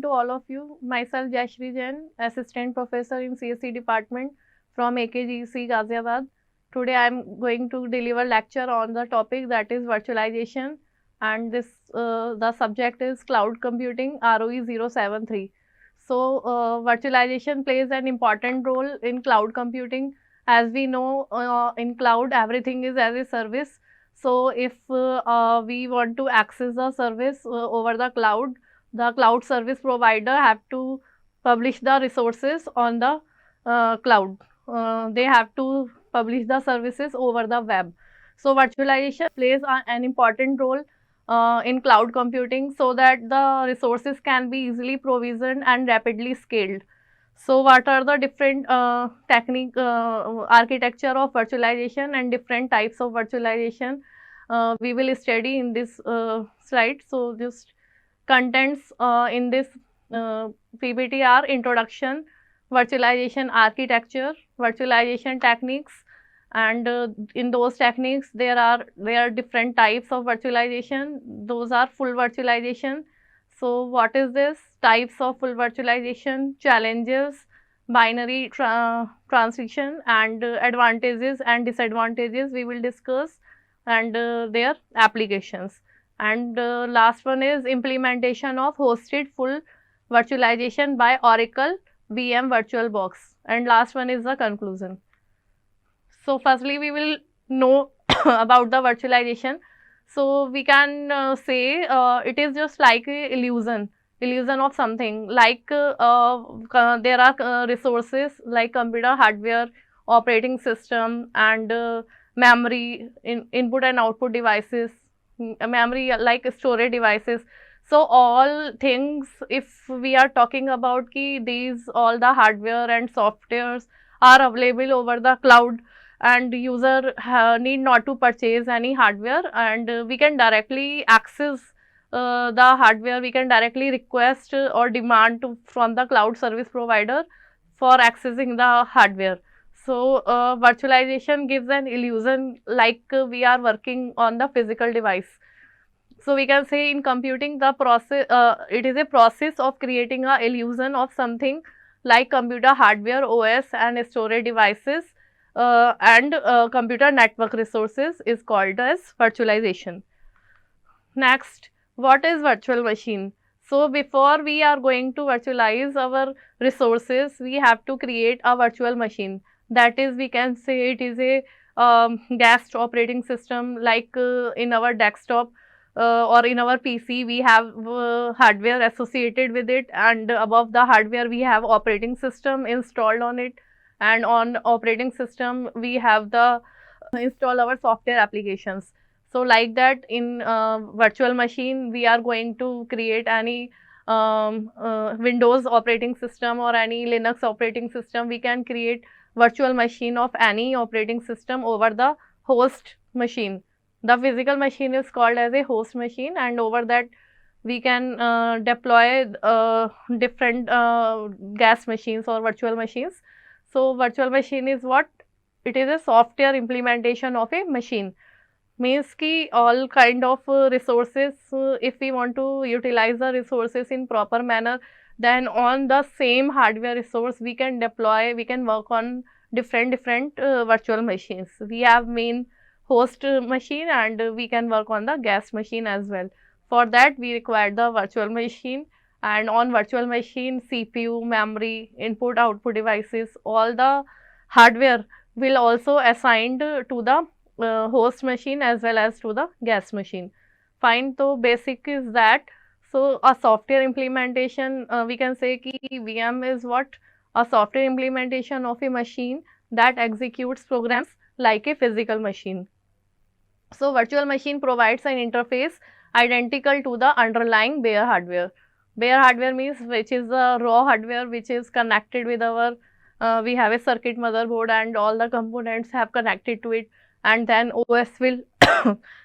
to all of you. Myself Jayashree Jain, Assistant Professor in CSE Department from AKGC Ghaziabad. Today I am going to deliver lecture on the topic that is virtualization, and the subject is cloud computing ROE 073. So virtualization plays an important role in cloud computing. As we know, in cloud everything is as a service. So if we want to access the service over the cloud service provider have to publish the resources on the cloud. They have to publish the services over the web. So virtualization plays an important role in cloud computing so that the resources can be easily provisioned and rapidly scaled. So what are the different architecture of virtualization and different types of virtualization we will study in this slide. So just contents in this PPT are introduction, virtualization architecture, virtualization techniques, and in those techniques there are different types of virtualization. Those are full virtualization. So what is this? Types of full virtualization, challenges, binary transition, and advantages and disadvantages we will discuss, and their applications. And last one is implementation of hosted full virtualization by Oracle VM VirtualBox, and last one is the conclusion. So firstly we will know about the virtualization. So we can say it is just like a illusion of something, like there are resources like computer hardware, operating system, and memory, input and output devices, memory like storage devices. So all things, if we are talking about ki these all the hardware and softwares are available over the cloud, and user need not to purchase any hardware, and we can directly access the hardware. We can directly request or demand from the cloud service provider for accessing the hardware. So virtualization gives an illusion like we are working on the physical device. So we can say in computing the process, it is a process of creating a illusion of something like computer hardware, OS, and storage devices, and computer network resources is called as virtualization. Next, what is virtual machine? So before we are going to virtualize our resources, we have to create a virtual machine. That is, we can say it is a guest operating system, like in our desktop or in our PC we have hardware associated with it, and above the hardware we have operating system installed on it, and on operating system we have the install our software applications. So like that, in virtual machine we are going to create any Windows operating system or any Linux operating system. We can create virtual machine of any operating system over the host machine. The physical machine is called as a host machine, and over that we can deploy different gas machines or virtual machines. So virtual machine is what? It is a software implementation of a machine. Means ki all kind of resources, if we want to utilize the resources in proper manner, then on the same hardware resource we can deploy, we can work on different virtual machines. We have main host machine, and we can work on the gas machine as well. For that we require the virtual machine, and on virtual machine CPU, memory, input output devices, all the hardware will also assigned to the host machine as well as to the gas machine. Fine. So basic is that. So a software implementation, we can say ki VM is what? A software implementation of a machine that executes programs like a physical machine. So virtual machine provides an interface identical to the underlying bare hardware. Bare hardware means which is the raw hardware which is connected with our we have a circuit motherboard and all the components have connected to it, and then OS will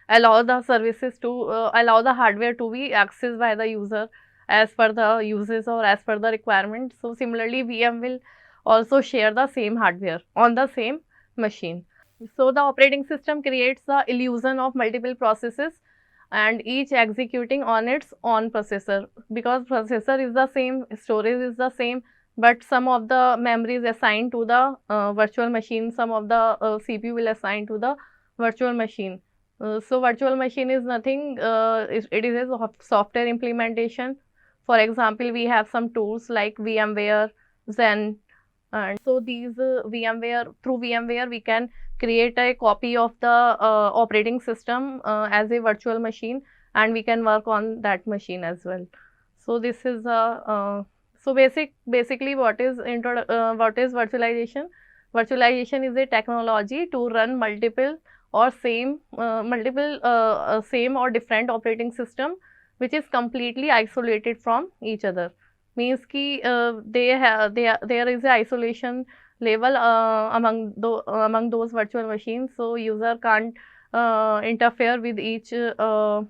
allow the services to allow the hardware to be accessed by the user as per the uses or as per the requirement. So similarly VM will also share the same hardware on the same machine. So the operating system creates the illusion of multiple processes and each executing on its own processor, because processor is the same, storage is the same, but some of the memory is assigned to the virtual machine, some of the CPU will assign to the virtual machine. So virtual machine is nothing, it is a software implementation. For example, we have some tools like VMware, Zen, and so these through VMware we can create a copy of the operating system as a virtual machine, and we can work on that machine as well. So this is a basically what is virtualization? Virtualization is a technology to run multiple or same or different operating system which is completely isolated from each other. Means ki there is a isolation level among those virtual machines, so user can't interfere with each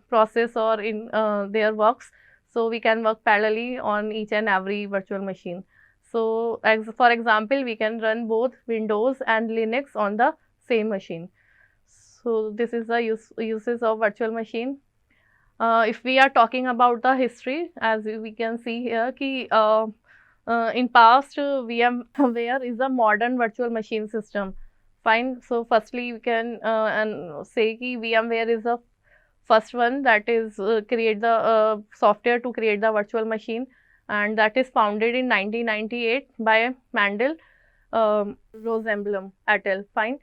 process or in their works. So we can work parallelly on each and every virtual machine. So for example, we can run both Windows and Linux on the same machine. So this is the uses of virtual machine. If we are talking about the history, as we can see here, ki in past VMware is a modern virtual machine system. Fine. So firstly, we can say ki VMware is the first one that is create the software to create the virtual machine, and that is founded in 1998 by Mandel Rosenblum et al. Fine.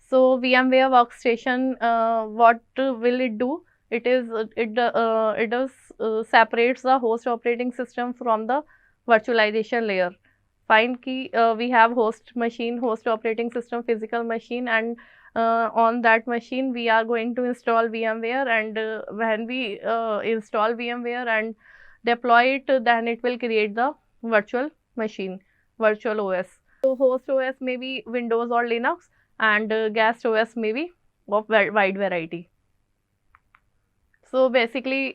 So VMware Workstation, what will it do? It does separates the host operating system from the virtualization layer. Fine key, we have host machine, host operating system, physical machine, and on that machine we are going to install VMware, and when we install VMware and deploy it, then it will create the virtual machine, virtual OS. So host OS may be Windows or Linux, and guest OS may be of wide variety. So basically,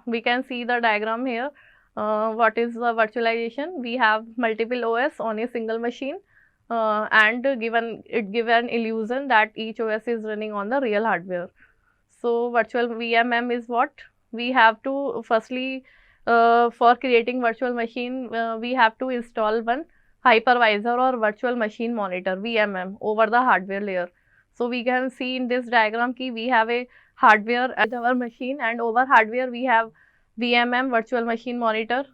we can see the diagram here. What is the virtualization? We have multiple OS on a single machine, and give an illusion that each OS is running on the real hardware. So virtual VMM is what? We have to firstly, for creating virtual machine, we have to install one hypervisor or virtual machine monitor, VMM, over the hardware layer. So we can see in this diagram ki we have a hardware at our machine, and over hardware we have VMM, virtual machine monitor.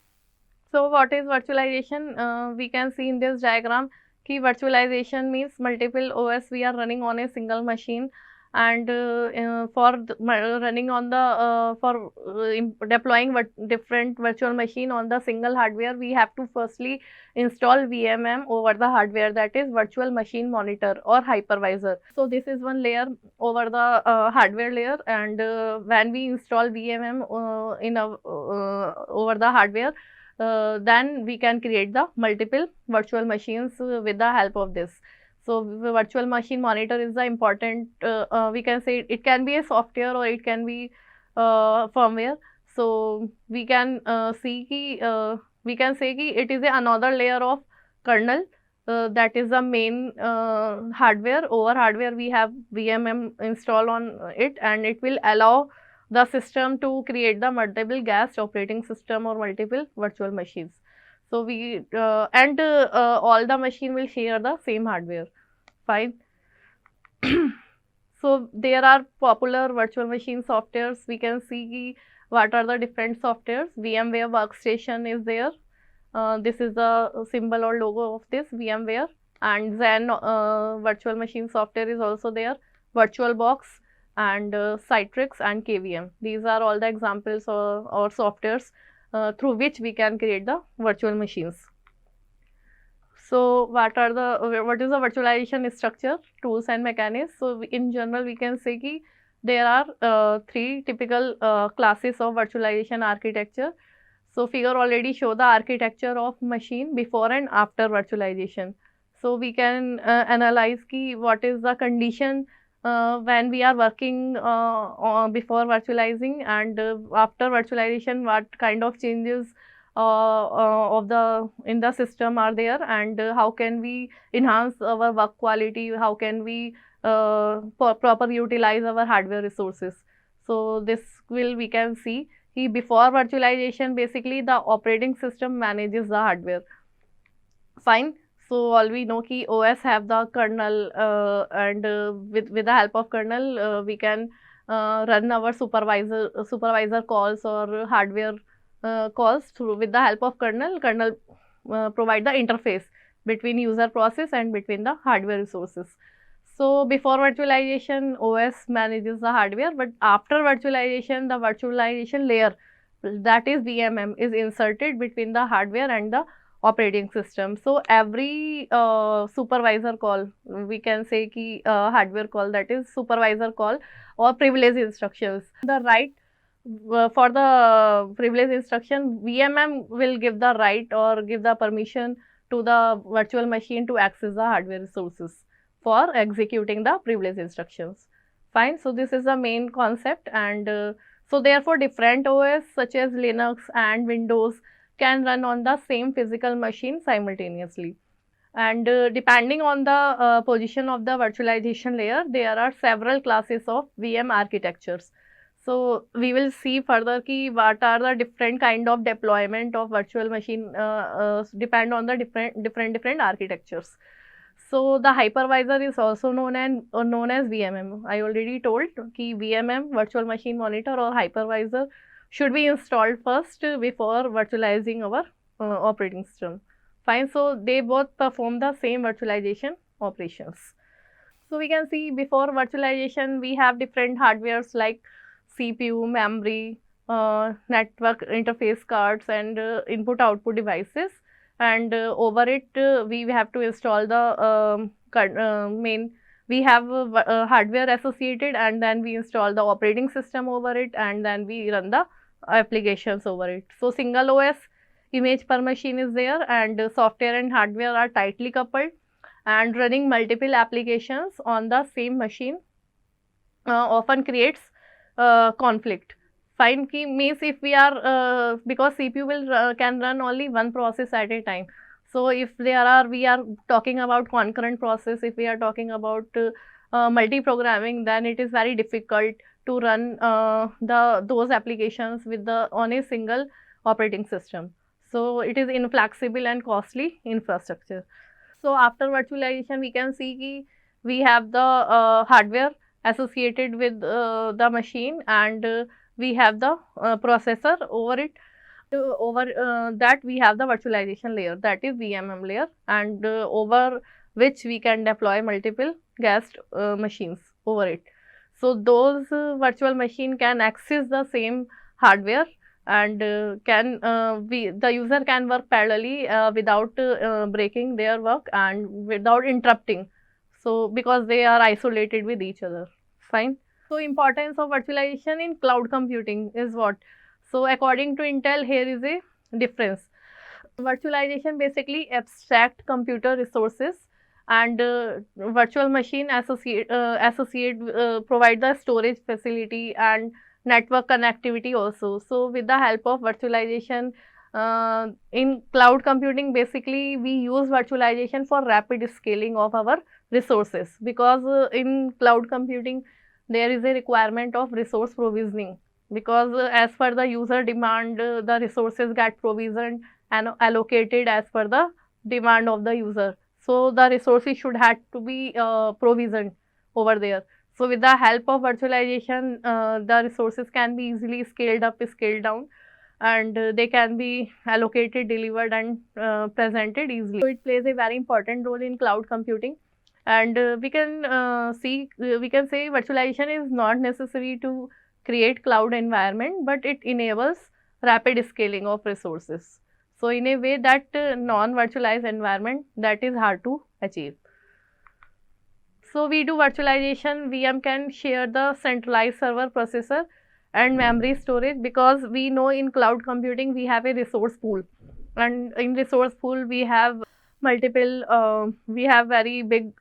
So what is virtualization? We can see in this diagram ki virtualization means multiple OS we are running on a single machine, and running on the deploying different virtual machine on the single hardware, we have to firstly install VMM over the hardware, that is virtual machine monitor or hypervisor. So this is one layer over the hardware layer, and when we install VMM over the hardware, then we can create the multiple virtual machines with the help of this. So the virtual machine monitor is the important, we can say it can be a software or it can be firmware. So we can say ki it is another layer of kernel, that is the main hardware. Over hardware we have VMM installed on it, and it will allow the system to create the multiple guest operating system or multiple virtual machines. So we all the machine will share the same hardware. Fine. So there are popular virtual machine softwares. We can see what are the different softwares. VMware Workstation is there. This is the symbol or logo of this VMware, and Zen virtual machine software is also there. VirtualBox and Citrix and KVM. These are all the examples or softwares through which we can create the virtual machines. So what is the virtualization structure, tools and mechanisms? So in general we can say ki there are three typical classes of virtualization architecture. So figure already show the architecture of machine before and after virtualization. So we can analyze ki what is the condition when we are working before virtualizing, and after virtualization what kind of changes in the system are there, and how can we enhance our work quality, how can we properly utilize our hardware resources. So this we can see before virtualization, basically the operating system manages the hardware. Fine. So all we know ki OS have the kernel, and with the help of kernel we can run our supervisor calls or hardware calls through with the help of kernel. Kernel provide the interface between user process and between the hardware resources. So before virtualization, OS manages the hardware, but after virtualization, the virtualization layer, that is VMM, is inserted between the hardware and the operating system. So every supervisor call, we can say ki hardware call, that is supervisor call or privilege instructions. The right for the privilege instruction, VMM will give the right or give the permission to the virtual machine to access the hardware resources for executing the privilege instructions. Fine. So this is the main concept, and so therefore different OS such as Linux and Windows can run on the same physical machine simultaneously. And depending on the position of the virtualization layer, there are several classes of VM architectures. So we will see further ki what are the different kind of deployment of virtual machine depend on the different architectures. So the hypervisor is also known as VMM. I already told ki VMM, virtual machine monitor, or hypervisor should be installed first before virtualizing our operating system. Fine. So they both perform the same virtualization operations. So we can see before virtualization we have different hardwares like CPU, memory, network interface cards, and input output devices. And over it we have to install the main, we have hardware associated, and then we install the operating system over it, and then we run the applications over it. So single OS image per machine is there, and software and hardware are tightly coupled, and running multiple applications on the same machine often creates conflict. Fine. Key means if we are because CPU will can run only one process at a time. So if we are talking about concurrent process, if we are talking about multi-programming, then it is very difficult to run those applications with on a single operating system. So it is inflexible and costly infrastructure. So after virtualization, we can see ki we have the hardware associated with the machine, and we have the processor over it. Over that we have the virtualization layer, that is VMM layer, and over which we can deploy multiple guest machines over it. So those virtual machine can access the same hardware, and the user can work parallelly without breaking their work and without interrupting. So because they are isolated with each other. Fine. So importance of virtualization in cloud computing is what? So according to Intel, here is a difference. Virtualization basically abstract computer resources, and virtual machine associate provide the storage facility and network connectivity also. So with the help of virtualization in cloud computing, basically we use virtualization for rapid scaling of our resources, because in cloud computing there is a requirement of resource provisioning, because as per the user demand the resources get provisioned and allocated as per the demand of the user. So the resources should have to be provisioned over there. So with the help of virtualization, the resources can be easily scaled up, scaled down, and they can be allocated, delivered, and presented easily. So it plays a very important role in cloud computing. And we can say virtualization is not necessary to create cloud environment, but it enables rapid scaling of resources. So in a way that non-virtualized environment, that is hard to achieve. So we do virtualization, VM can share the centralized server processor and memory storage, because we know in cloud computing we have a resource pool, and in resource pool we have multiple, we have very big,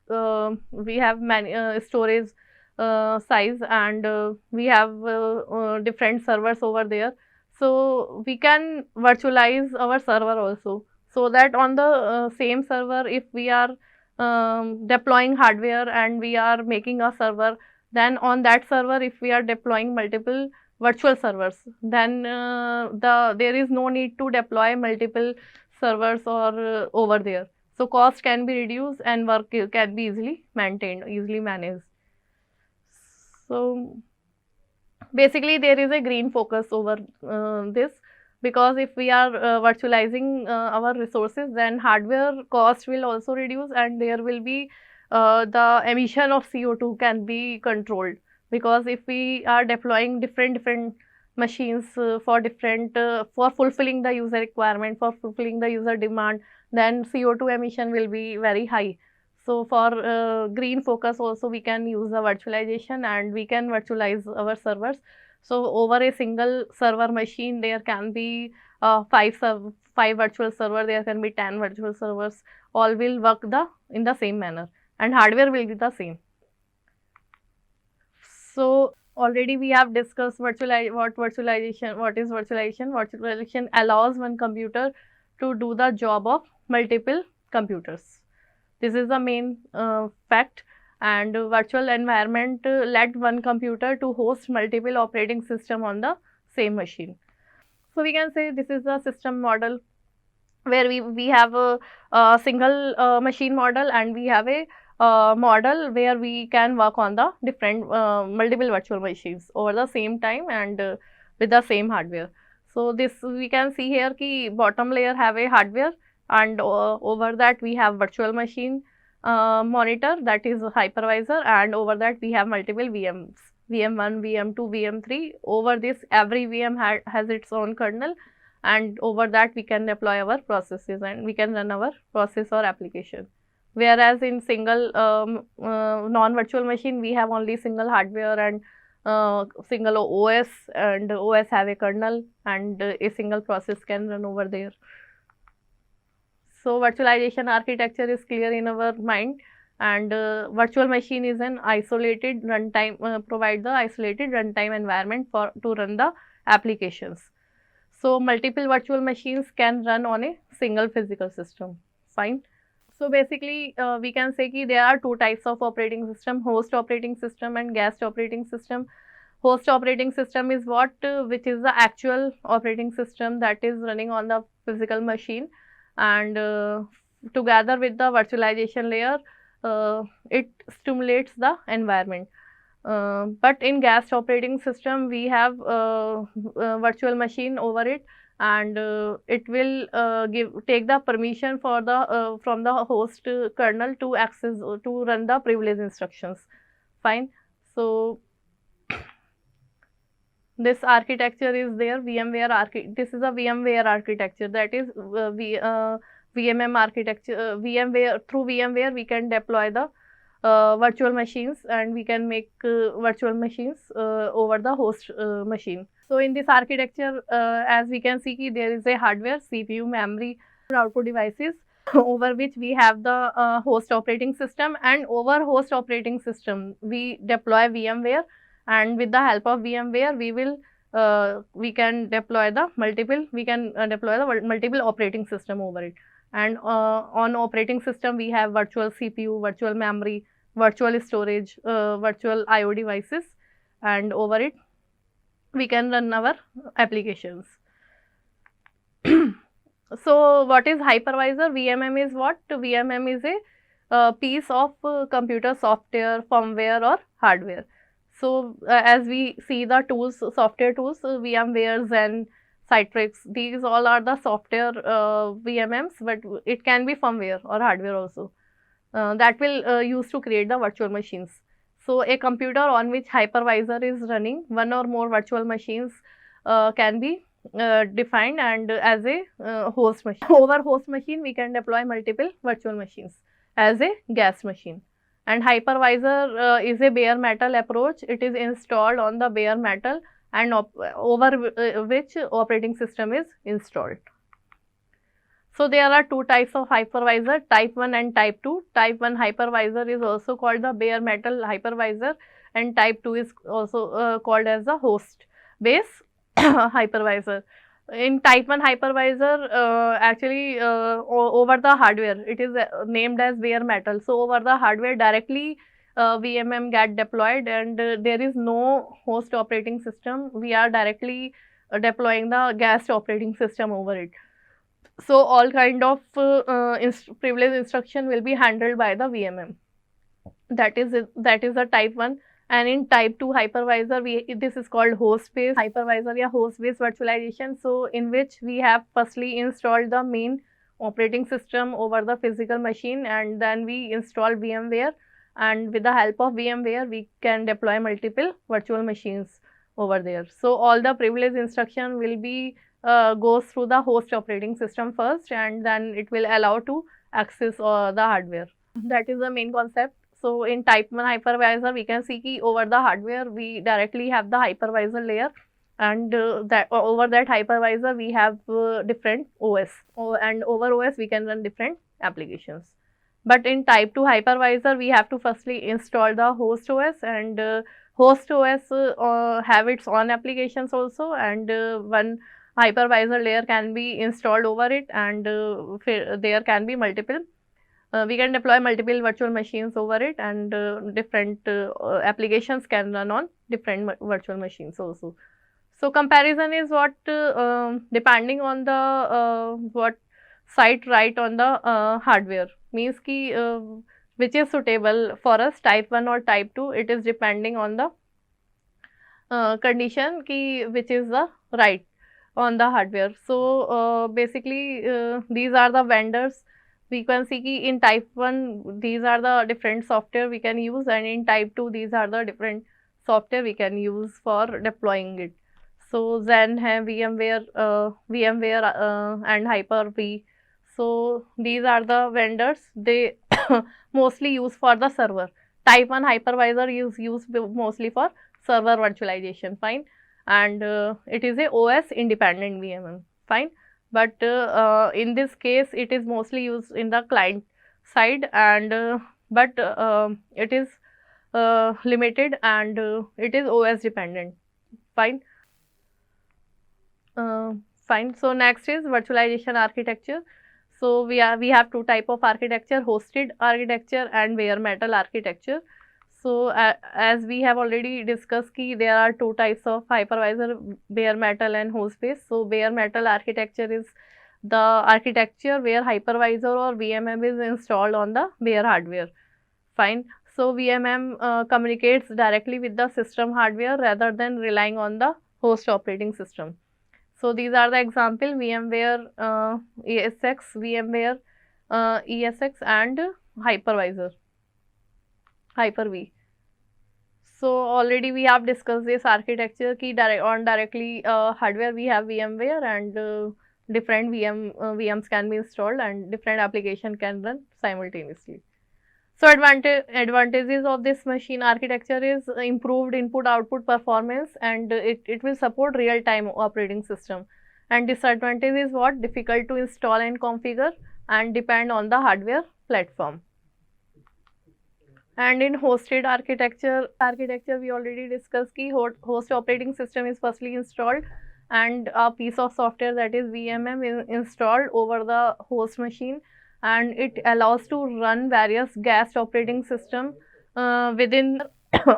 we have many storage size, and we have different servers over there. So we can virtualize our server also, so that on the same server, if we are deploying hardware and we are making a server, Then on that server, if we are deploying multiple virtual servers, then there is no need to deploy multiple servers or over there. So cost can be reduced and work can be easily maintained, easily managed. So basically there is a green focus over this, because if we are virtualizing our resources, then hardware cost will also reduce, and there will be the emission of CO2 can be controlled, because if we are deploying different machines for different for fulfilling the user requirement, for fulfilling the user demand, then CO2 emission will be very high. So for green focus also we can use the virtualization, and we can virtualize our servers. So over a single server machine, there can be five virtual server, there can be 10 virtual servers, all will work in the same manner, and hardware will be the same. So already we have discussed what virtualization. Virtualization allows one computer to do the job of multiple computers. This is the main fact. And virtual environment let one computer to host multiple operating system on the same machine. So we can say this is the system model, where we have a single machine model, and we have a model where we can work on the different multiple virtual machines over the same time and with the same hardware. So this we can see here ki bottom layer have a hardware, and over that we have virtual machine monitor, that is hypervisor, and over that we have multiple VMs, VM1, VM2, VM3. Over this every VM has its own kernel, and over that we can deploy our processes and we can run our process or application. Whereas in single non-virtual machine, we have only single hardware and single OS, and OS have a kernel, and a single process can run over there. So virtualization architecture is clear in our mind, and virtual machine is an isolated runtime, provide the isolated runtime environment to run the applications. So multiple virtual machines can run on a single physical system. Fine. So basically we can say ki there are two types of operating system: host operating system and guest operating system. Host operating system is what which is the actual operating system that is running on the physical machine, and together with the virtualization layer it stimulates the environment. But in guest operating system we have virtual machine over it, and it will take the permission for the from the host kernel to access to run the privilege instructions. Fine. So this architecture is there, this is a VMware architecture, that is VMM architecture. VMware, through VMware we can deploy the virtual machines, and we can make virtual machines over the host machine. So in this architecture, as we can see, there is a hardware, CPU, memory, output devices over which we have the host operating system, and over host operating system we deploy VMware, and with the help of VMware we can deploy the multiple operating system over it. And on operating system we have virtual CPU, virtual memory, virtual storage, virtual IO devices, and over it we can run our applications. So what is hypervisor? VMM is what? VMM is a piece of computer software, firmware or hardware. So as we see the tools, software tools, VMware, Zen, Citrix, these all are the software VMMs, but it can be firmware or hardware also that will use to create the virtual machines. So a computer on which hypervisor is running, one or more virtual machines can be defined and as a host machine. Over host machine we can deploy multiple virtual machines as a guest machine. And hypervisor is a bare metal approach. It is installed on the bare metal and over which operating system is installed. So there are two types of hypervisor, type 1 and type 2. Type 1 hypervisor is also called the bare metal hypervisor, and type 2 is also called as the host based hypervisor. In type 1 hypervisor, actually over the hardware, it is named as bare metal. So over the hardware directly VMM get deployed, and there is no host operating system. We are directly deploying the guest operating system over it. So all kind of privilege instruction will be handled by the VMM. That is the type 1. And in type 2 hypervisor, this is called host based hypervisor or host based virtualization. So in which we have firstly installed the main operating system over the physical machine, and then we install VMware, and with the help of VMware we can deploy multiple virtual machines over there. So all the privilege instruction will be goes through the host operating system first, and then it will allow to access the hardware. That is the main concept. So in type 1 hypervisor, we can see ki over the hardware we directly have the hypervisor layer, and that over that hypervisor we have different OS, and over OS we can run different applications. But in type 2 hypervisor, we have to firstly install the host OS, and host OS have its own applications also, and one hypervisor layer can be installed over it, and there can be multiple we can deploy multiple virtual machines over it, and different applications can run on different virtual machines also. So comparison is what depending on the what site write on the hardware, means ki which is suitable for us, type 1 or type 2. It is depending on the condition ki which is the right on the hardware. So basically these are the vendors. We can see ki in type 1 these are the different software we can use, and in type 2 these are the different software we can use for deploying it. So Zen hai, VMware and Hyper-V. So these are the vendors. They mostly use for the server. Type 1 hypervisor is used mostly for server virtualization, fine, and it is a OS independent VMM, fine. But in this case it is mostly used in the client side, and but it is limited, and it is OS dependent, fine. Fine. So next is virtualization architecture. So we have two type of architecture: hosted architecture and bare metal architecture. So as we have already discussed, ki there are two types of hypervisor: bare metal and host based. So bare metal architecture is the architecture where hypervisor or VMM is installed on the bare hardware. Fine. So VMM communicates directly with the system hardware rather than relying on the host operating system. So these are the example: VMware ESX, VMware ESX, and hypervisor Hyper-V. So already we have discussed this architecture ki directly hardware we have VMware, and different VMs can be installed, and different application can run simultaneously. So advantages of this machine architecture is improved input output performance, and it will support real time operating system. And disadvantage is what? Difficult to install and configure, and depend on the hardware platform. And in hosted architecture we already discussed ki host operating system is firstly installed, and a piece of software, that is VMM, is installed over the host machine, and it allows to run various guest operating system within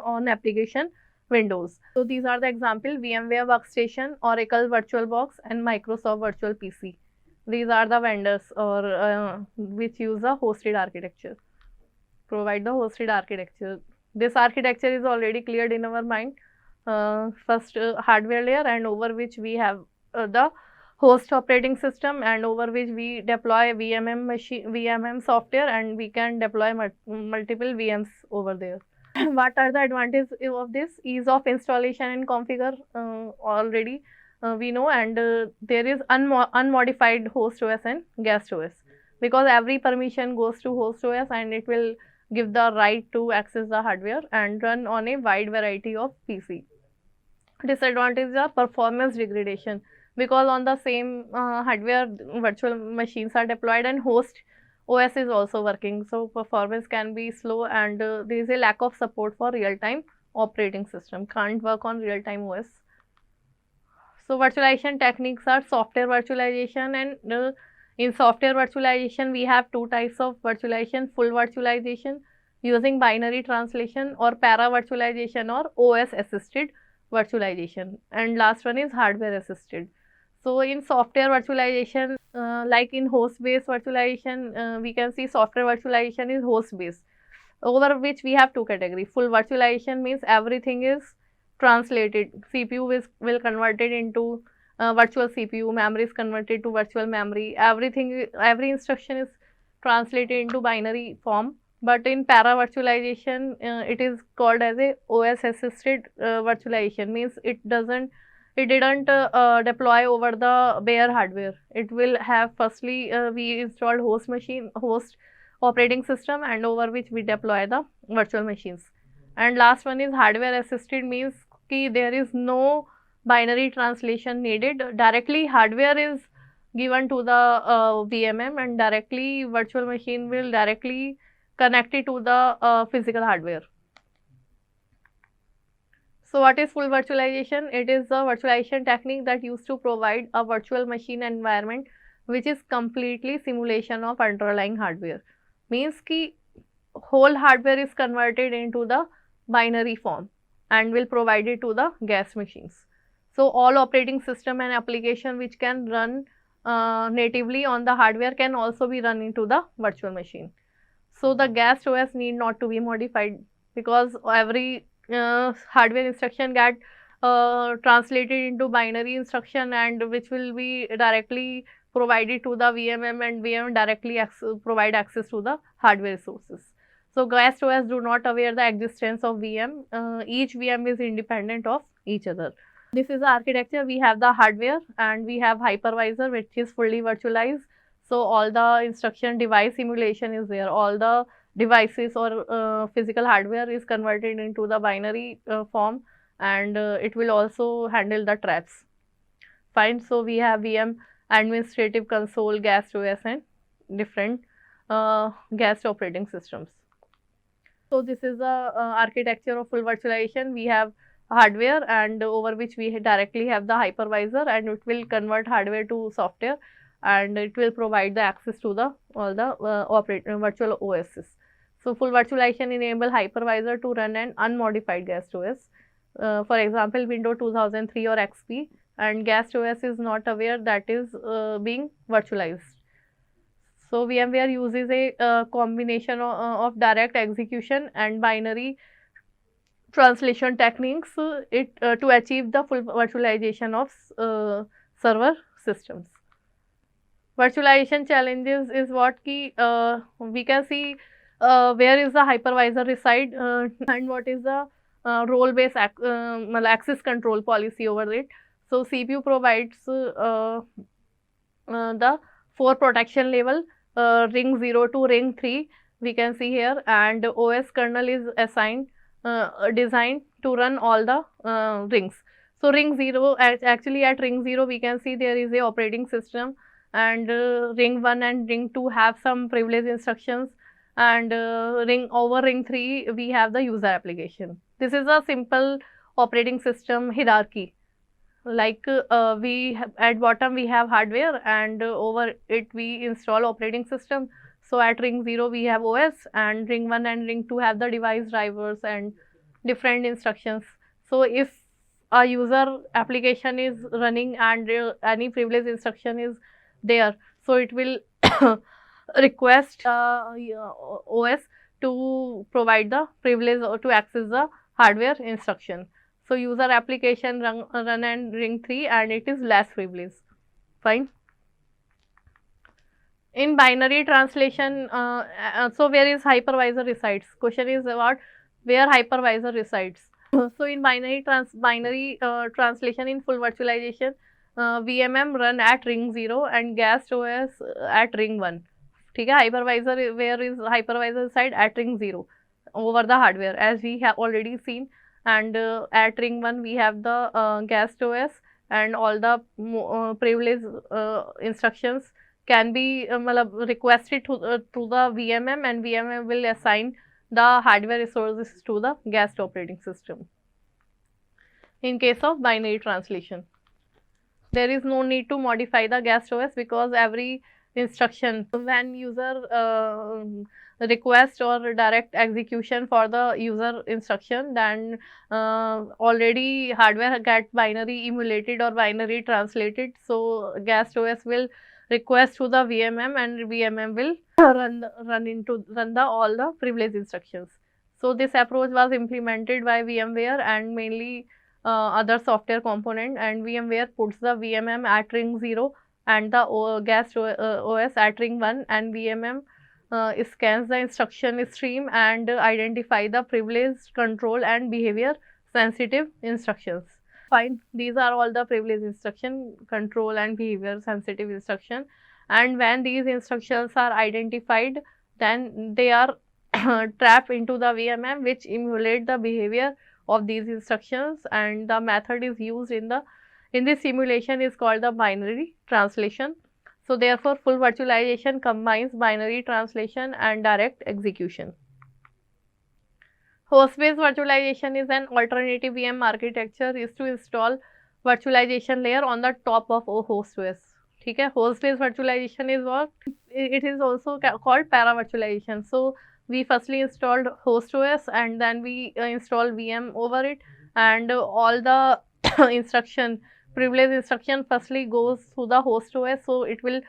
on application windows. So these are the example: VMware Workstation, Oracle VirtualBox, and Microsoft Virtual PC. These are the vendors or which use a hosted architecture, provide the hosted architecture. This architecture is already cleared in our mind. First hardware layer, and over which we have the host operating system, and over which we deploy VMM software, and we can deploy multiple VMs over there. What are the advantages of this? Ease of installation and configure, already we know, and there is unmodified host OS and guest OS, because every permission goes to host OS, and it will give the right to access the hardware and run on a wide variety of PC. Disadvantages are performance degradation, because on the same hardware virtual machines are deployed, and host OS is also working, so performance can be slow, and there is a lack of support for real-time operating system, can't work on real-time OS. So virtualization techniques are software virtualization, and in software virtualization we have two types of virtualization: full virtualization, using binary translation or para virtualization or OS assisted virtualization. And last one is hardware assisted. So in software virtualization, like in host based virtualization, we can see software virtualization is host based, over which we have two categories. Full virtualization means everything is translated. CPU will convert it into virtual CPU, memory is converted to virtual memory. Every instruction is translated into binary form. But in para virtualization, it is called as a OS assisted virtualization. Means it didn't deploy over the bare hardware. It will have firstly we installed host operating system, and over which we deploy the virtual machines. And last one is hardware assisted, means ki there is no binary translation needed. Directly hardware is given to the VMM, and directly virtual machine will directly connect it to the physical hardware. So what is full virtualization? It is a virtualization technique that used to provide a virtual machine environment which is completely simulation of underlying hardware. Means ki whole hardware is converted into the binary form and will provide it to the guest machines. So all operating system and application which can run natively on the hardware can also be run into the virtual machine. So the guest OS need not to be modified, because every hardware instruction get translated into binary instruction, and which will be directly provided to the VMM, and VMM directly provide access to the hardware resources. So guest OS do not aware the existence of VM. Each VM is independent of each other. This is the architecture. We have the hardware and we have hypervisor, which is fully virtualized. So all the instruction device simulation is there. All the devices or physical hardware is converted into the binary form, and it will also handle the traps. Fine. So we have VM administrative console, guest OS, and different guest operating systems. So this is the architecture of full virtualization. We have hardware, and over which we directly have the hypervisor, and it will convert hardware to software, and it will provide the access to the all the virtual OSs. So full virtualization enable hypervisor to run an unmodified guest OS. For example, Windows 2003 or XP, and guest OS is not aware that is being virtualized. So VMware uses a combination of direct execution and binary translation techniques to achieve the full virtualization of server systems. Virtualization challenges is what we can see where is the hypervisor reside and what is the role based access control policy over it. So CPU provides the 4 protection level, ring 0 to ring 3 we can see here, and OS kernel is assigned designed to run all the rings. So ring 0, actually at ring 0 we can see there is a operating system, and ring 1 and ring 2 have some privileged instructions, and ring 3 we have the user application. This is a simple operating system hierarchy. Like at bottom we have hardware, and over it we install operating system. So at ring 0 we have OS, and ring 1 and ring 2 have the device drivers and different instructions. So if a user application is running and any privileged instruction is there, so it will request OS to provide the privilege or to access the hardware instruction. So user application run and ring 3, and it is less privileged. Fine. In binary translation, so where is hypervisor resides? Question is about where hypervisor resides. So in binary translation in full virtualization, VMM run at ring 0 and guest OS at ring 1. ठीक है, hypervisor, where is hypervisor side? At ring 0 over the hardware, as we have already seen, and at ring 1 we have the guest OS, and all the privileged instructions can be requested to the VMM, and VMM will assign the hardware resources to the guest operating system. In case of binary translation, there is no need to modify the guest OS, because every instruction. When user request or direct execution for the user instruction, then already hardware get binary emulated or binary translated. So Guest OS will request to the VMM, and VMM will run the all the privilege instructions. So this approach was implemented by VMware and mainly other software component, and VMware puts the VMM at ring 0 and the Guest OS at ring 1, and VMM scans the instruction stream and identify the privileged, control and behavior sensitive instructions. Fine, these are all the privilege instruction, control and behavior sensitive instruction, and when these instructions are identified, then they are trapped into the VMM, which emulate the behavior of these instructions, and the method is used in this simulation is called the binary translation. So therefore, full virtualization combines binary translation and direct execution. Host-based virtualization is an alternative VM architecture is to install virtualization layer on the top of a host OS. ठीक है, host-based virtualization is what it is also called para-virtualization. So we firstly installed host OS and then we install VM over it, and all the instruction privilege instruction firstly goes to the host OS. So it will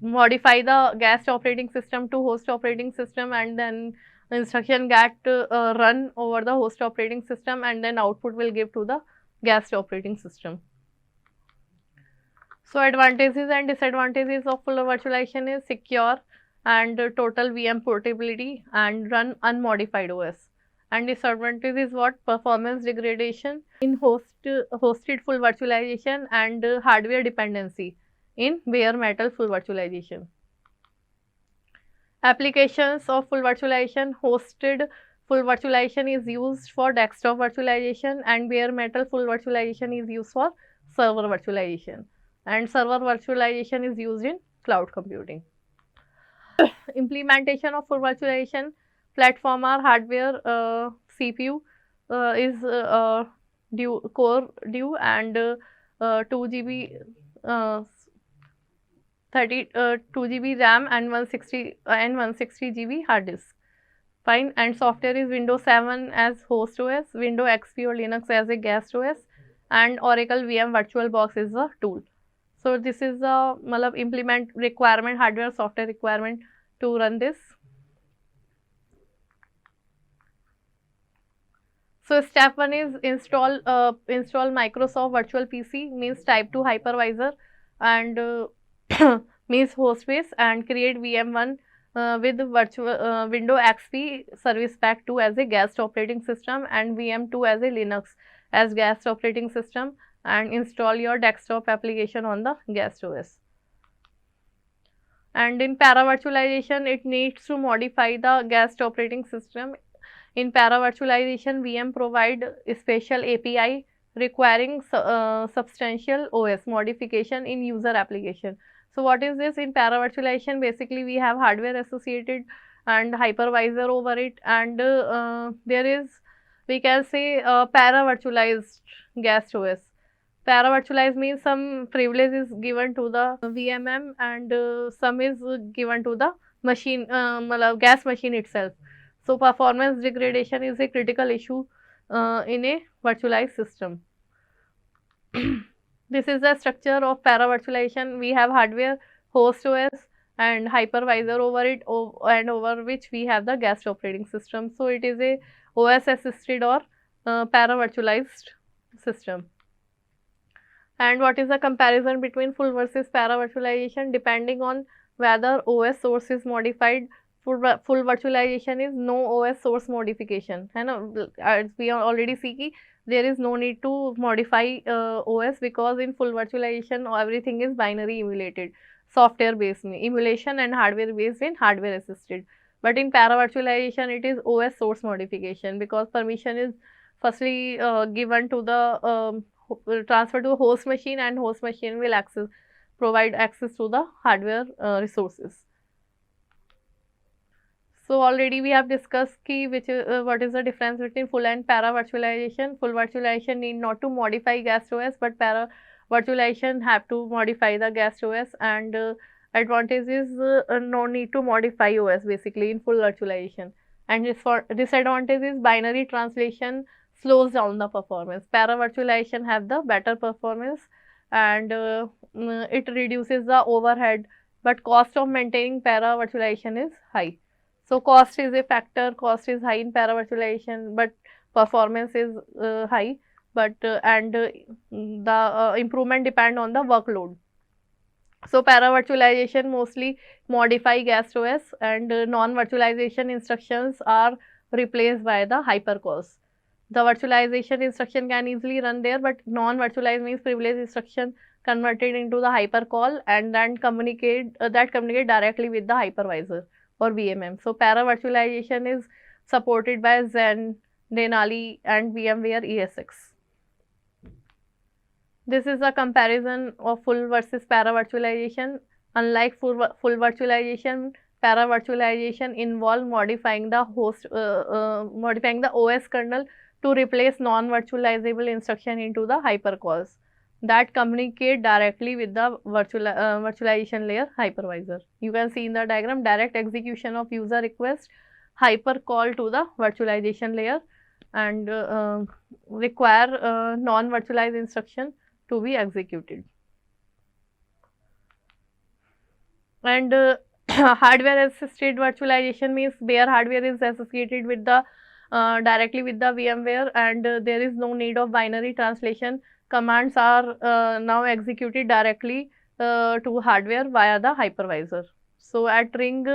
modify the guest operating system to host operating system, and then instruction get run over the host operating system, and then output will give to the guest operating system. So advantages and disadvantages of full virtualization is secure and total VM portability and run unmodified OS. And disadvantage is what? Performance degradation in hosted full virtualization and hardware dependency in bare metal full virtualization. Applications of full virtualization: hosted full virtualization is used for desktop virtualization, and bare metal full virtualization is used for server virtualization, and server virtualization is used in cloud computing. Implementation of full virtualization platform are hardware, CPU is core due, and 2 GB 2 GB RAM and 160 GB hard disk. Fine. And software is Windows 7 as host OS, Windows XP or Linux as a guest OS, and Oracle VM VirtualBox is the tool. So this is the implement requirement, hardware software requirement to run this. So step 1 is install Microsoft Virtual PC, means type 2 hypervisor, and means host base, and create VM1 with virtual Windows XP Service Pack 2 as a guest operating system, and VM2 as a Linux as guest operating system, and install your desktop application on the guest OS. And in para virtualization, it needs to modify the guest operating system. In para virtualization, VM provide a special API requiring substantial OS modification in user application. So what is this? In para virtualization, basically we have hardware associated and hypervisor over it, and there is, we can say, para virtualized guest OS. Para virtualized means some privilege is given to the VMM and some is given to the machine, gas machine itself. So performance degradation is a critical issue in a virtualized system. This is the structure of para virtualization. We have hardware, host OS, and hypervisor over it, and over which we have the guest operating system. So it is a OS assisted or para virtualized system. And what is the comparison between full versus para virtualization? Depending on whether OS source is modified, full virtualization is no OS source modification. As we already see, there is no need to modify OS, because in full virtualization everything is binary emulated, software based emulation and hardware based in hardware assisted. But in para virtualization it is OS source modification, because permission is firstly given to the transfer to a host machine, and host machine will provide access to the hardware resources. So already we have discussed what is the difference between full and para virtualization. Full virtualization need not to modify guest OS, but para virtualization have to modify the guest OS, and advantage is no need to modify OS basically in full virtualization. And disadvantage is binary translation slows down the performance. Para virtualization have the better performance, and it reduces the overhead, but cost of maintaining para virtualization is high. So cost is a factor, cost is high in para virtualization, but performance is high, but and the improvement depend on the workload. So para virtualization mostly modify guest OS, and non-virtualization instructions are replaced by the hypercalls. The virtualization instruction can easily run there, but non-virtualized means privileged instruction converted into the hypercall and then communicate directly with the hypervisor or VMM. So para virtualization is supported by Xen, Denali and VMware ESX. This is a comparison of full versus para virtualization. Unlike full virtualization, para virtualization involves modifying the modifying the OS kernel to replace non-virtualizable instruction into the hypercalls that communicate directly with the virtualization layer hypervisor. You can see in the diagram direct execution of user request, hypercall to the virtualization layer, and require non-virtualized instruction to be executed. And hardware assisted virtualization means bare hardware is associated with the directly with the VMware, and there is no need of binary translation. Commands are now executed directly to hardware via the hypervisor. So at ring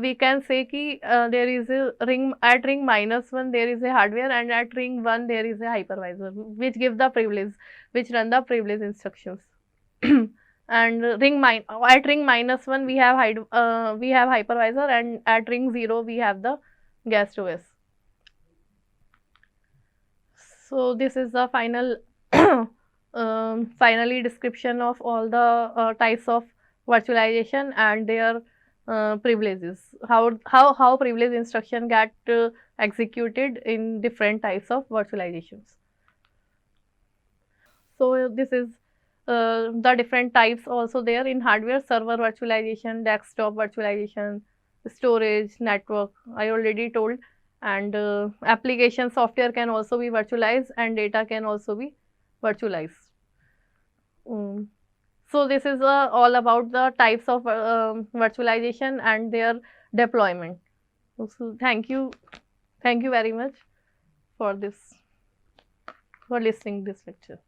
we can say ki there is a ring, at ring -1 there is a hardware, and at ring 1 there is a hypervisor which give the privilege, which run the privilege instructions. And at ring -1 we have hypervisor, and at ring 0 we have the guest OS. So this is the final finally description of all the types of virtualization and their privileges. How privilege instruction get executed in different types of virtualizations. So this is the different types also there in hardware: server virtualization, desktop virtualization, storage, network, I already told, and application software can also be virtualized, and data can also be virtualized. So this is all about the types of virtualization and their deployment. So thank you very much for listening this lecture.